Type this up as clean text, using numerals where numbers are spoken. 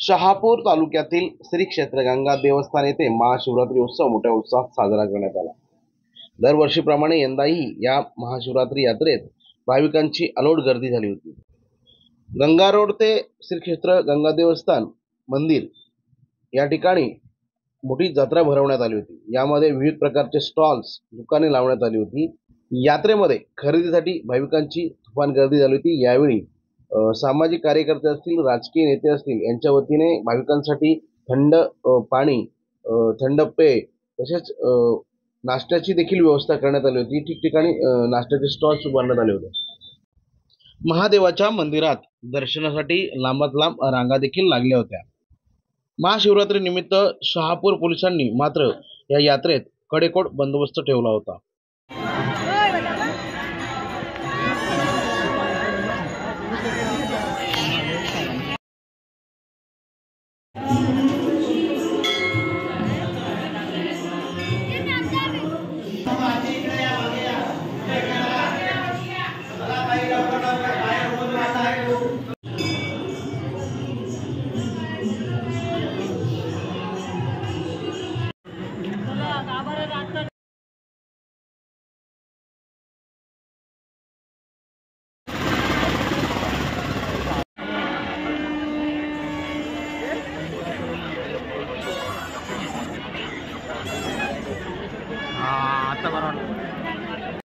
शहापूर तालुक्यातील श्री क्षेत्र गंगा देवस्थान येथे महाशिवरात्री उत्सव मोठ्या उत्साहात साजरा करण्यात आला। दरवर्षीप्रमाणे यंदाही या महाशिवरात्री यात्रेत भाविकांची अलोट गर्दी झाली होती। गंगा रोड ते श्री क्षेत्र गंगा देवस्थान मंदिर या ठिकाणी मोठी जत्रा भरवण्यात आली होती। यामध्ये विविध प्रकारचे स्टॉल्स दुकाने लावण्यात आली होती। यात्रेमध्ये खरेदीसाठी भाविकांची तुफान गर्दी झाली होती। यावेळी सामाजिक कार्यकर्ते असतील, राजकीय नेते असतील यांच्या वतीने भाविकांसाठी थंड पाणी, थंड पेय तसेच नाश्त्याची देखील व्यवस्था करण्यात आली होती। ठिकठिकाणी नाश्त्याचे स्टॉल्स उभारण्यात आले होते। महादेवाच्या मंदिरात दर्शनासाठी लांबात लांब रांगा देखील लागल्या होत्या। महाशिवरात्री निमित्त शहापूर पोलिसांनी मात्र या यात्रेत कडेकोट बंदोबस्त ठेवला होता।